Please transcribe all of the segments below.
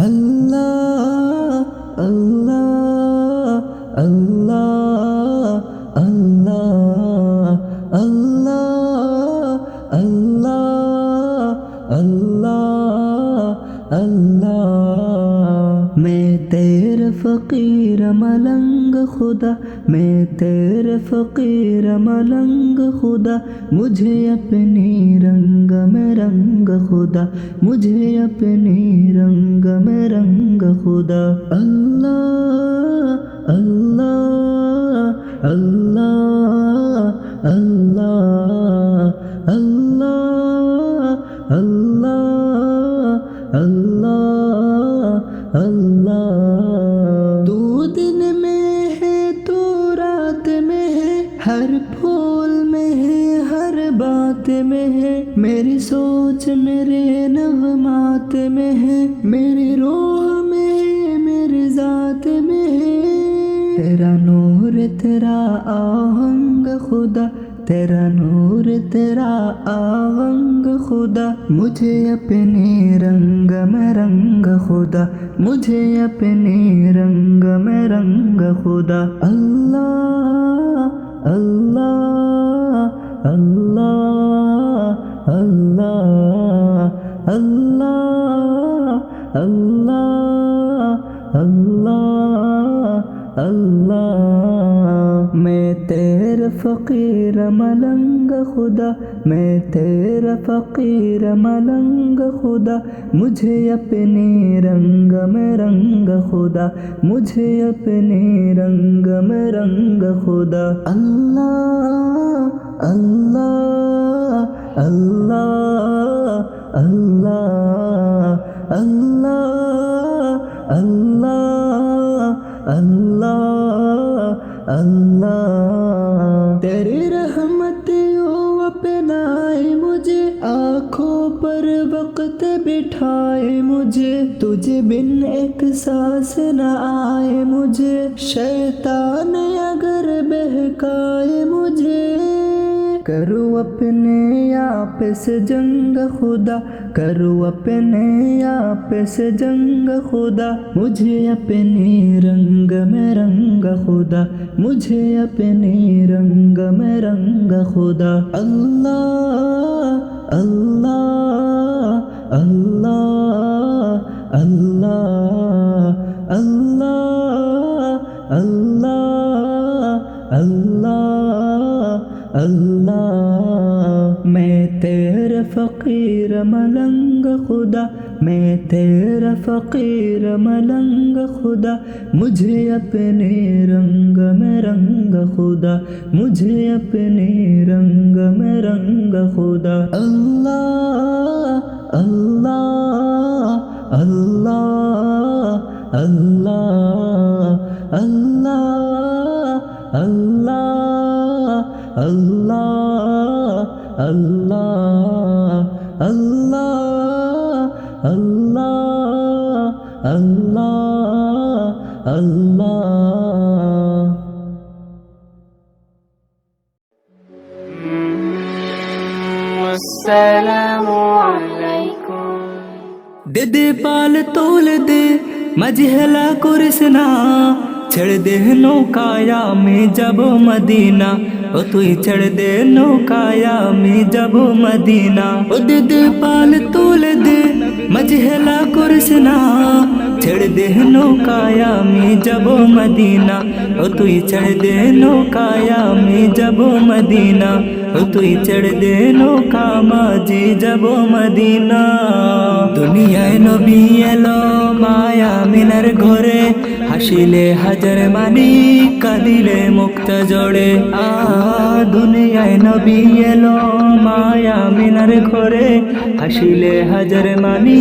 আল্লাহ আল্লাহ আল্লাহ আল্লাহ আল্লাহ আল্লাহ আল্লাহ আল্লাহ मैं तेरा फकीर मलंग खुदा मैं तेरा फकीर मलंग खुदा मुझे अपने रंग में रंग खुदा मुझे अपने रंग में रंग खुदा अल्लाह अल्लाह अल्लाह अल्लाह अल्लाह अल्लाह अल्लाह अल्लाह तू दिन में है तू रात में है हर फूल में है हर बात में है मेरी सोच मेरे नगमात में है मेरी रूह में है मेरी जात में है तेरा नूर तेरा आहंग खुदा तेरा नूर तेरा आवंग खुदा मुझे अपने रंग में रंग खुदा मुझे अपने रंग में रंग खुदा अल्लाह अल्लाह अल्लाह अल्लाह अल्लाह अल्लाह अल्लाह अल्लाह मैं तेरा फकीर मलंग खुदा मैं तेरा फकीर मलंग खुदा मुझे अपने रंग में रंग खुदा मुझे अपने रंग में रंग खुदा अल्लाह अल्लाह अल्लाह अल्लाह अल्लाह अल्लाह अल्लाह अल्लाह तेरी रहमत अपनाए मुझे आँखों पर वक्त बिठाए मुझे तुझे बिन एक सांस न आए मुझे शैतान अगर बहकाए मुझे करूँ अपने आप से जंग खुदा करूँ अपने आप से जंग खुदा मुझे अपने रंग में रंग खुदा मुझे अपने रंग में रंग खुदा अल्लाह अल्लाह अल्लाह अल्लाह अल्लाह अल्लाह अल्लाह अल्लाह मैं तेरा फकीर मलंग खुदा मैं तेरा फकीर मलंग खुदा मुझे अपने रंग में रंग खुदा मुझे अपने रंग में रंग खुदा अल्लाह अल्लाह अल्लाह अल्लाह अल्लाह अल्लाह अल्लाह अल्लाह अल्लाह अल्लाह अल्लाह अल्लाह अस्सलामु अलैकुम दे दे पाल तोल दे मजहला कुरसना चढ़ दे नौकाया में जब मदीना ओ तू चढ़ दे नौकाया में जब मदीना ओ दे दे पाल तोल दे मजहला कुरसना चढ़ दे नौकाया में जब मदीना ओ तू चढ़ दे नौकाया में जब मदीना ओ तू चढ़ दे नौका माजी जब मदीना दुनियाय नबी एलो माया मिनार घरे হাসিলে হাজার মানি কাঁদিলে মুক্ত জড়ে দুনিয়ায় নবী এলো মায়া মিনার ঘরে হাসিলে হাজার মানি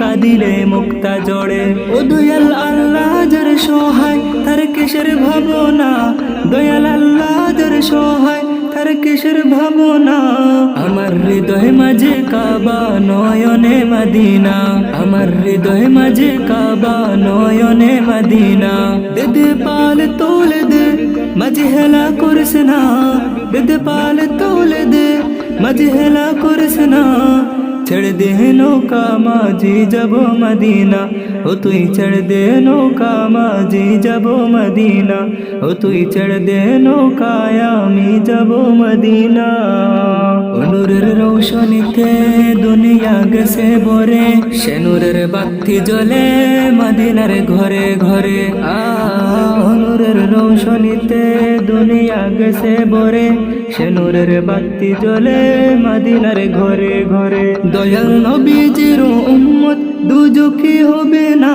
কাঁদিলে মুক্তা জড়ে ও দয়াল আল্লাহ যার সহায় তার কিসের ভাবনা দয়াল আল্লাহ যার সহায় তার কিসের ভাবনা আমার হৃদয় মাঝে কাবা নয়নে মদিনা আমার হৃদয় মাঝে কাবা নয়নে মদিনা দে দে পাল তোল দে মজহেলা কুরসনা দে দে পাল তোল দে মজহেলা কুরসনা ছেড়ে দে নৌকা মাঝি যাব মদিনা ও তুই ছেড়ে দে নৌকা মাঝি যাব মদিনা ও তুই ছেড়ে দে নৌকায় আমি যাব মদিনা নূরের রৌশনীতে দুনিয়া গেছে ভরে সে নূরের বাতি জ্বলে মদিনার ঘরে ঘরে নূরের রৌশনীতে দুনিয়া গেছে ভরে সে নূরের বাতি জ্বলে মদিনার ঘরে ঘরে দয়াল নবীজির উম্মত দুজকি হবে না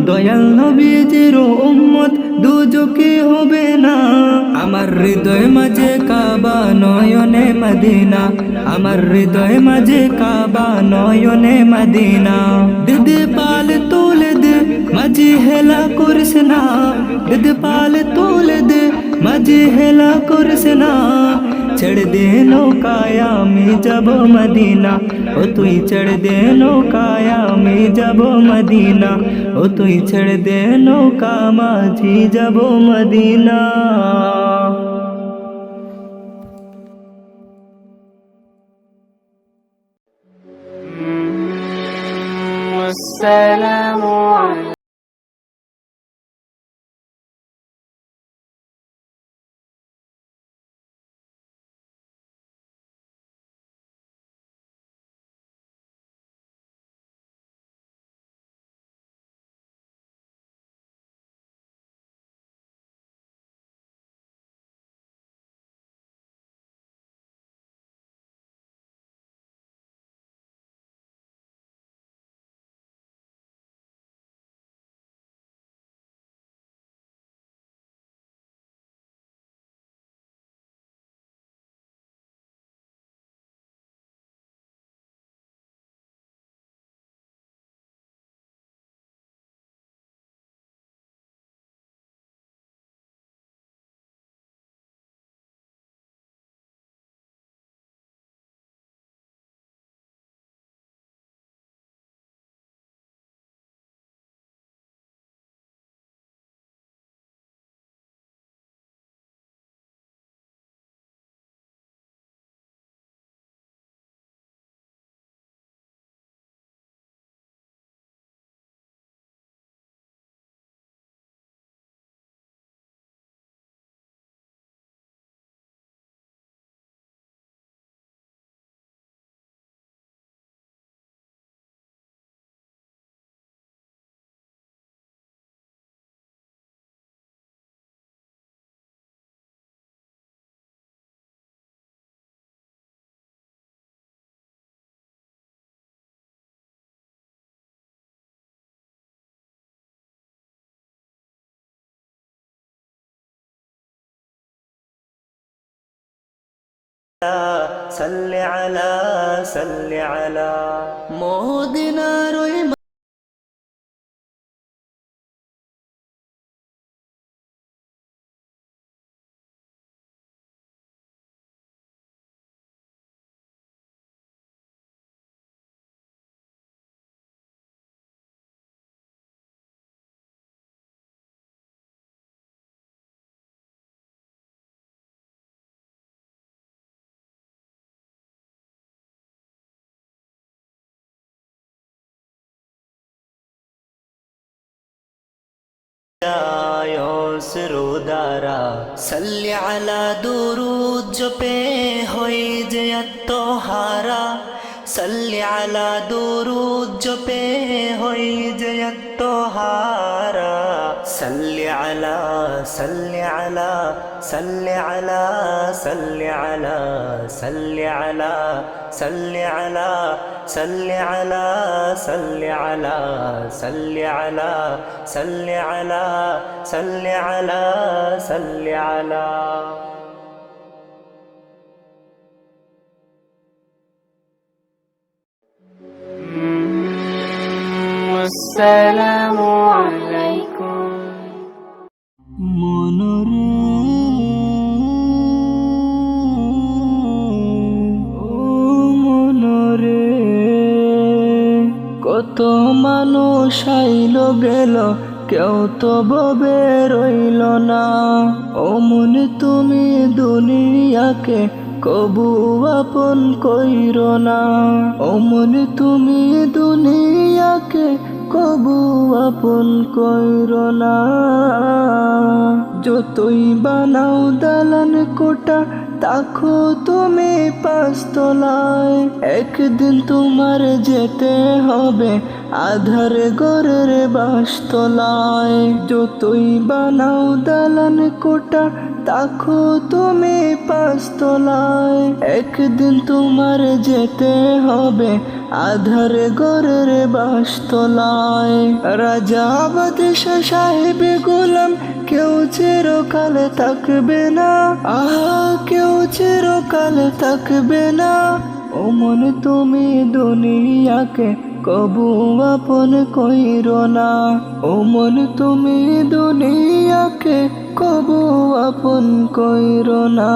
দয়াল নবীজির উম্মত দুজকি হবে না আমার হৃদয় মাঝে কাবা নয়নে মদিনা আমার হৃদয় মাঝে কাবা নয়নে মদিনা দিদি পাল তোলে দে মাঝে হেলা করিস না দিদি পাল তোলে দে মাঝে হেলা করিস না ছেড়ে দে নৌকায় আমি যাব মদিনা ও তুই ছেড়ে দে নৌকায় আমি যাব মদিনা ও তুই ছেড়ে দে নৌকা মাঝি যাব মদিনা السلام عليكم. صل على মদিনার ওই سرودارا صل على درود جو پہ ہوئی جیت توہارا صل على درود جو پہ ہوئی جیت توہارا صل على صل على صل على صل على صل على صل على صل على صل على صل على صل على صل على صل على السلام عليكم. মনরে ও মনরে কত মানুষ আইল গেল কেউ তো ববে রইল না ও মনে তুমি দুনিয়াকে কবু আপন কইরো না। ও মন তুমি দুনিয়াকে কবু আপন কইরো না। যতই বানাও দালান কোটা তাকো তুমি পাঁচতলায়, একদিন তোমার যেতে হবে আধার ঘরের বাসতলায়। যতই বানাও দালান কোটা তাকো তুমি পাঁচতলায়, একদিন তোমার যেতে হবে আধার ঘরের বাসতলায়। রাজা বাদশা সাহেব গোলাম কেউ চিরকাল থাকবে না, আহা কেউ চিরকাল থাকবে না। ও মন তুমি দুনিয়াকে কবু আপন কইরো না। ও মন তুমি দুনিয়াকে কবু আপন কইরো না।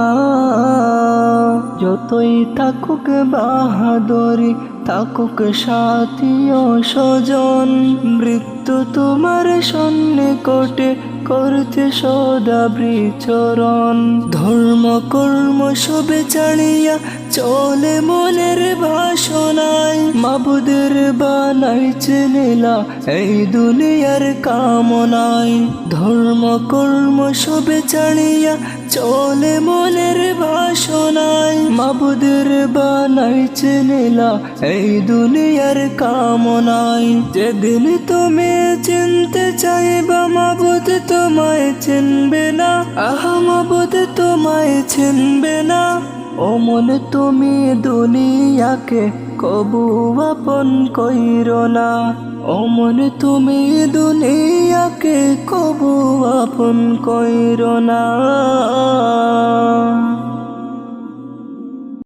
যতই থাকুক বাহাদুরি থাকুক সাথী ও স্বজন, মৃত্যু তোমার সন্নিকটে করতে সদা বিচরণ। ধর্ম কর্ম সবে ছাড়িয়া চলে মনের বাসনায়, মাবুদের বানাইছে নীলা এই দুনিয়ার কামনায়। ধর্ম কর্ম সবে ছাড়িয়া চলে মনের বাসনায়, মাবুদের বানাইছে নীলা এই দুনিয়ার কামনায়। যেদিন তুমি চিনতে চাইবা মাবুদ তোমায় চিনবে না, আহা মাবুদ তোমায় চিনবে না। ও মন তুমি দুনিয়াকে কবু আপন কইরো না। ও মন তুমি দুনিয়াকে কবু আপন কইরো না।